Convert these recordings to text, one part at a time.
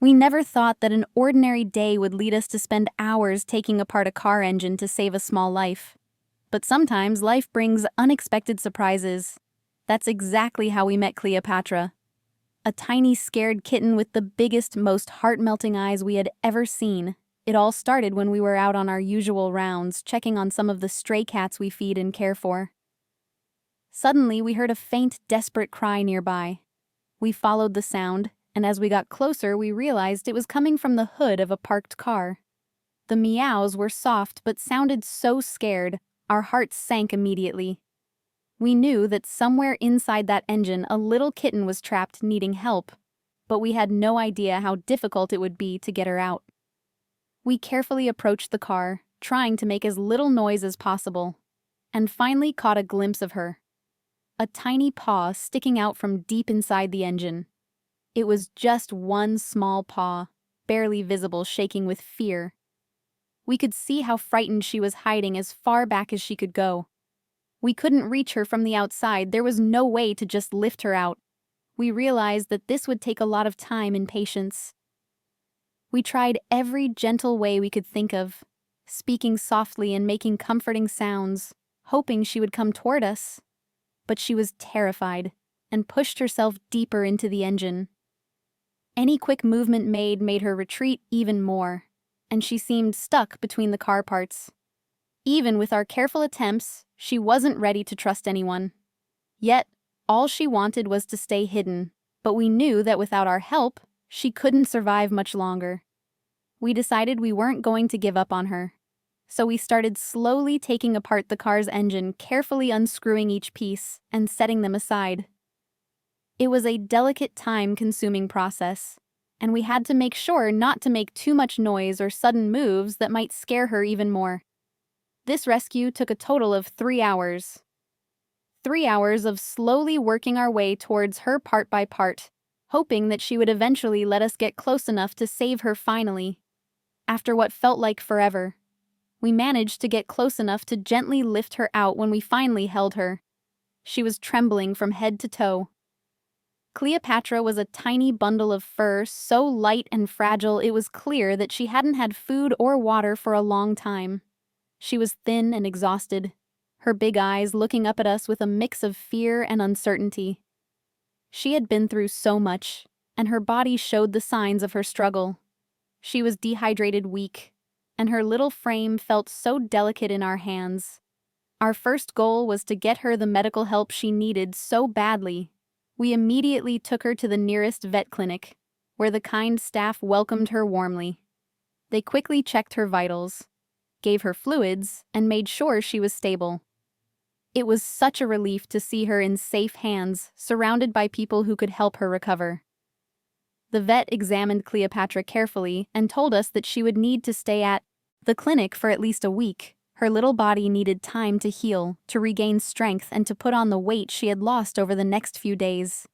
We never thought that an ordinary day would lead us to spend hours taking apart a car engine to save a small life. But sometimes life brings unexpected surprises. That's exactly how we met Cleopatra. A tiny, scared kitten with the biggest, most heart-melting eyes we had ever seen. It all started when we were out on our usual rounds, checking on some of the stray cats we feed and care for. Suddenly, we heard a faint, desperate cry nearby. We followed the sound, and as we got closer, we realized it was coming from the hood of a parked car. The meows were soft but sounded so scared, our hearts sank immediately. We knew that somewhere inside that engine a little kitten was trapped needing help, but we had no idea how difficult it would be to get her out. We carefully approached the car, trying to make as little noise as possible, and finally caught a glimpse of her. A tiny paw sticking out from deep inside the engine. It was just one small paw, barely visible, shaking with fear. We could see how frightened she was, hiding as far back as she could go. We couldn't reach her from the outside. There was no way to just lift her out. We realized that this would take a lot of time and patience. We tried every gentle way we could think of, speaking softly and making comforting sounds, hoping she would come toward us. But she was terrified and pushed herself deeper into the engine. Any quick movement made her retreat even more, and she seemed stuck between the car parts. Even with our careful attempts, she wasn't ready to trust anyone. Yet, all she wanted was to stay hidden, but we knew that without our help, she couldn't survive much longer. We decided we weren't going to give up on her. So we started slowly taking apart the car's engine, carefully unscrewing each piece and setting them aside. It was a delicate, time-consuming process, and we had to make sure not to make too much noise or sudden moves that might scare her even more. This rescue took a total of 3 hours. 3 hours of slowly working our way towards her part by part, hoping that she would eventually let us get close enough to save her finally. After what felt like forever, we managed to get close enough to gently lift her out when we finally held her. She was trembling from head to toe. Cleopatra was a tiny bundle of fur, so light and fragile it was clear that she hadn't had food or water for a long time. She was thin and exhausted, her big eyes looking up at us with a mix of fear and uncertainty. She had been through so much, and her body showed the signs of her struggle. She was dehydrated, weak, and her little frame felt so delicate in our hands. Our first goal was to get her the medical help she needed so badly. We immediately took her to the nearest vet clinic, where the kind staff welcomed her warmly. They quickly checked her vitals, gave her fluids, and made sure she was stable. It was such a relief to see her in safe hands, surrounded by people who could help her recover. The vet examined Cleopatra carefully and told us that she would need to stay at the clinic for at least a week. Her little body needed time to heal, to regain strength, and to put on the weight she had lost over the next few days.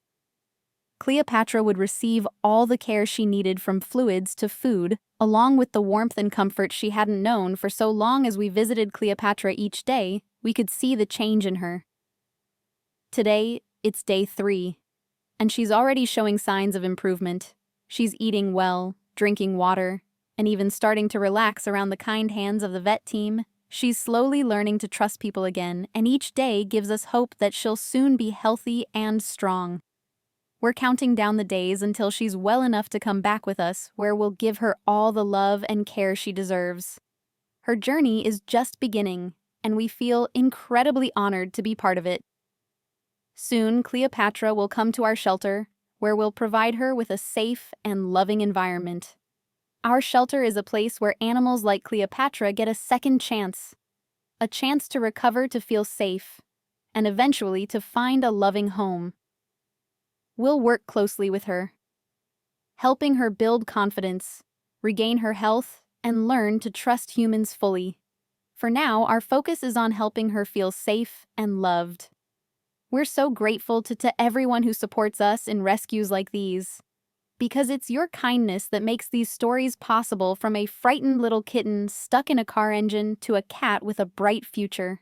Cleopatra would receive all the care she needed, from fluids to food, along with the warmth and comfort she hadn't known. For so long as we visited Cleopatra each day, we could see the change in her. Today, it's day 3, and she's already showing signs of improvement. She's eating well, drinking water, and even starting to relax around the kind hands of the vet team. She's slowly learning to trust people again, and each day gives us hope that she'll soon be healthy and strong. We're counting down the days until she's well enough to come back with us, where we'll give her all the love and care she deserves. Her journey is just beginning, and we feel incredibly honored to be part of it. Soon, Cleopatra will come to our shelter, where we'll provide her with a safe and loving environment. Our shelter is a place where animals like Cleopatra get a second chance. A chance to recover, to feel safe, and eventually to find a loving home. We'll work closely with her, helping her build confidence, regain her health, and learn to trust humans fully. For now, our focus is on helping her feel safe and loved. We're so grateful to everyone who supports us in rescues like these, because it's your kindness that makes these stories possible, from a frightened little kitten stuck in a car engine to a cat with a bright future.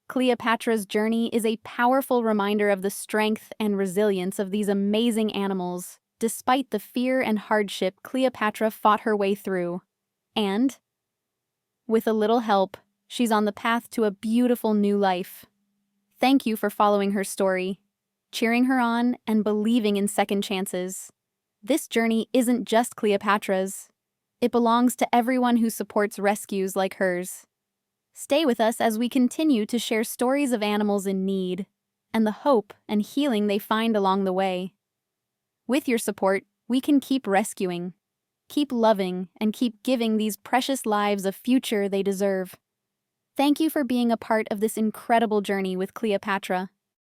Cleopatra's journey is a powerful reminder of the strength and resilience of these amazing animals, despite the fear and hardship Cleopatra fought her way through. And, with a little help, she's on the path to a beautiful new life. Thank you for following her story, cheering her on, and believing in second chances. This journey isn't just Cleopatra's. It belongs to everyone who supports rescues like hers. Stay with us as we continue to share stories of animals in need and the hope and healing they find along the way. With your support, we can keep rescuing, keep loving, and keep giving these precious lives a future they deserve. Thank you for being a part of this incredible journey with Cleopatra.